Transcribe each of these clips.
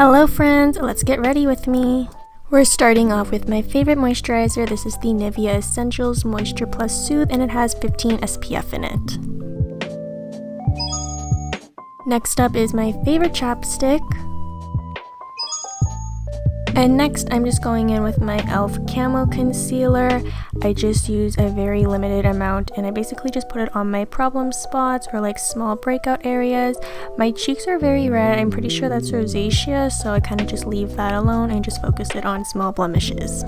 Hello friends, let's get ready with me. We're starting off with my favorite moisturizer. This is the Nivea Essentials Moisture Plus Soothe and it has 15 SPF in it. Next up is my favorite chapstick. And next I'm just going in with my e.l.f. Camo Concealer. I just use a very limited amount and I basically just put it on my problem spots or like small breakout areas. My cheeks are very red. I'm pretty sure that's rosacea, so I kind of just leave that alone and just focus it on small blemishes.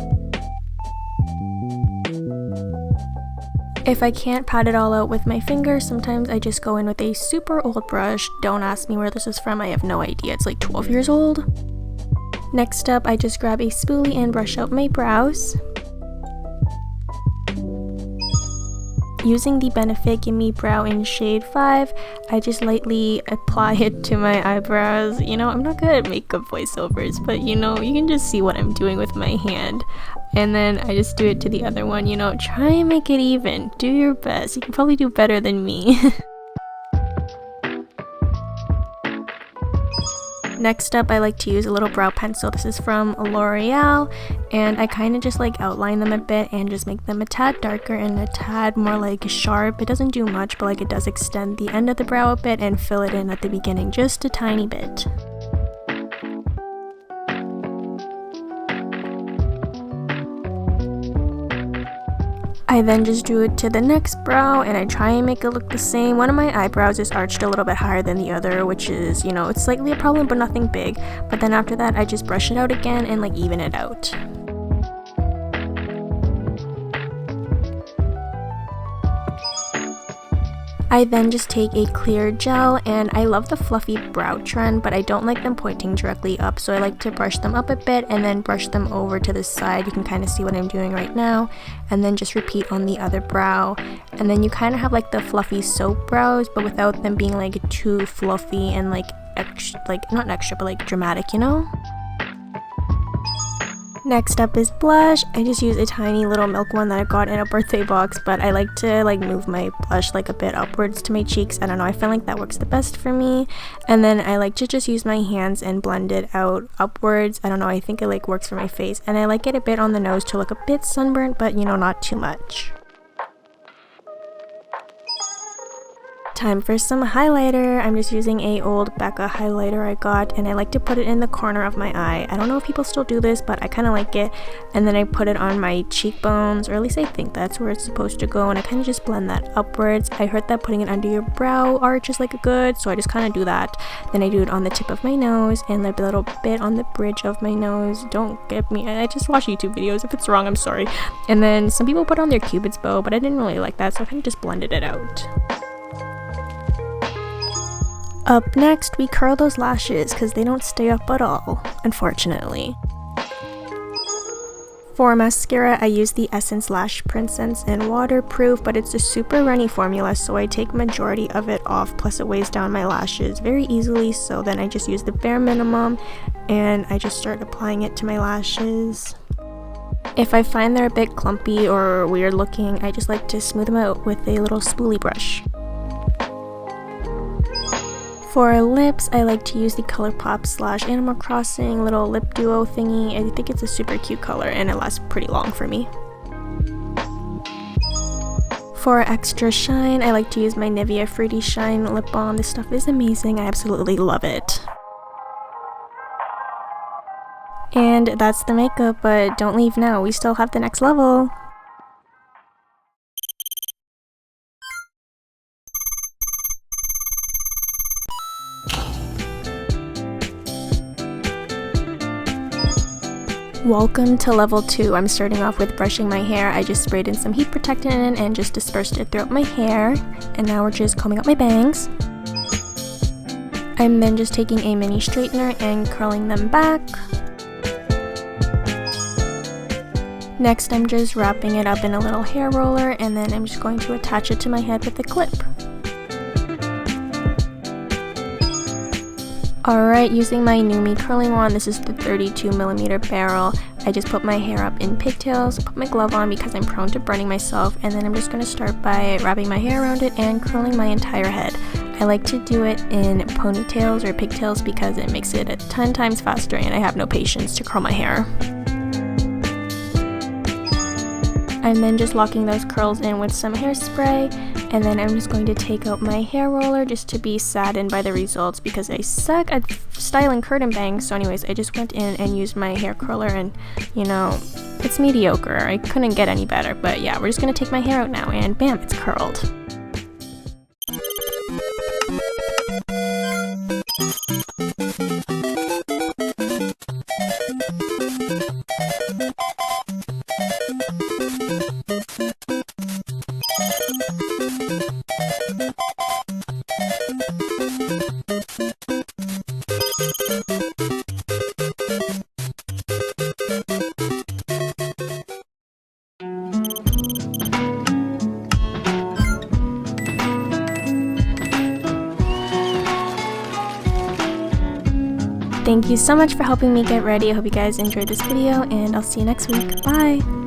If I can't pat it all out with my fingers, sometimes I just go in with a super old brush. Don't ask me where this is from, I have no idea. It's like 12 years old. Next up, I just grab a spoolie and brush out my brows. Using the Benefit Gimme Brow in shade 5, I just lightly apply it to my eyebrows. You know, I'm not good at makeup voiceovers, but you know, you can just see what I'm doing with my hand. And then I just do it to the other one, you know, try and make it even. Do your best. You can probably do better than me. Next up, I like to use a little brow pencil. This is from L'Oreal, and I kind of just like outline them a bit and just make them a tad darker and a tad more like sharp. It doesn't do much, but like it does extend the end of the brow a bit and fill it in at the beginning just a tiny bit. I then just drew it to the next brow and I try and make it look the same. One of my eyebrows is arched a little bit higher than the other, which is, you know, it's slightly a problem but nothing big. But then after that I just brush it out again and like even it out. I then just take a clear gel, and I love the fluffy brow trend, but I don't like them pointing directly up, so I like to brush them up a bit and then brush them over to the side. You can kind of see what I'm doing right now, and then just repeat on the other brow. And then you kind of have like the fluffy soap brows, but without them being like too fluffy and like extra, like not extra, but like dramatic, you know? Next up is blush. I just use a tiny little milk one that I got in a birthday box, but I like to like move my blush like a bit upwards to my cheeks. I don't know, I feel like that works the best for me. And then I like to just use my hands and blend it out upwards. I don't know, I think it like works for my face. And I like it a bit on the nose to look a bit sunburnt, but you know, not too much. Time for some highlighter. I'm just using a old Becca highlighter I got, and I like to put it in the corner of my eye. I don't know if people still do this, but I kind of like it. And then I put it on my cheekbones, or at least I think that's where it's supposed to go, and I kind of just blend that upwards. I heard that putting it under your brow arch is like good, so I just kind of do that. Then I do it on the tip of my nose and a little bit on the bridge of my nose. Don't get me, I just watch YouTube videos. If it's wrong, I'm sorry. And then some people put on their cupid's bow, but I didn't really like that, so I kind of just blended it out. Up next, we curl those lashes because they don't stay up at all, unfortunately. For mascara, I use the Essence Lash Princess in Waterproof, but it's a super runny formula, so I take majority of it off, plus it weighs down my lashes very easily, so then I just use the bare minimum and I just start applying it to my lashes. If I find they're a bit clumpy or weird looking, I just like to smooth them out with a little spoolie brush. For lips, I like to use the colourpop / Animal Crossing little lip duo thingy. I think it's a super cute color and it lasts pretty long for me. For extra shine, I like to use my Nivea Fruity Shine lip balm. This stuff is amazing. I absolutely love it. And that's the makeup, but don't leave now. We still have the next level. Welcome to level 2. I'm starting off with brushing my hair. I just sprayed in some heat protectant and just dispersed it throughout my hair. And now we're just combing up my bangs. I'm then just taking a mini straightener and curling them back. Next, I'm just wrapping it up in a little hair roller, and then I'm just going to attach it to my head with a clip. Alright, using my Numi curling wand, this is the 32mm barrel. I just put my hair up in pigtails, put my glove on because I'm prone to burning myself, and then I'm just going to start by wrapping my hair around it and curling my entire head. I like to do it in ponytails or pigtails because it makes it 10 times faster and I have no patience to curl my hair. I'm then just locking those curls in with some hairspray, and then I'm just going to take out my hair roller just to be saddened by the results because I suck at styling curtain bangs. So anyways, I just went in and used my hair curler, and you know, it's mediocre. I couldn't get any better, but yeah, we're just gonna take my hair out now and bam, it's curled. Thank you so much for helping me get ready. I hope you guys enjoyed this video, and I'll see you next week. Bye!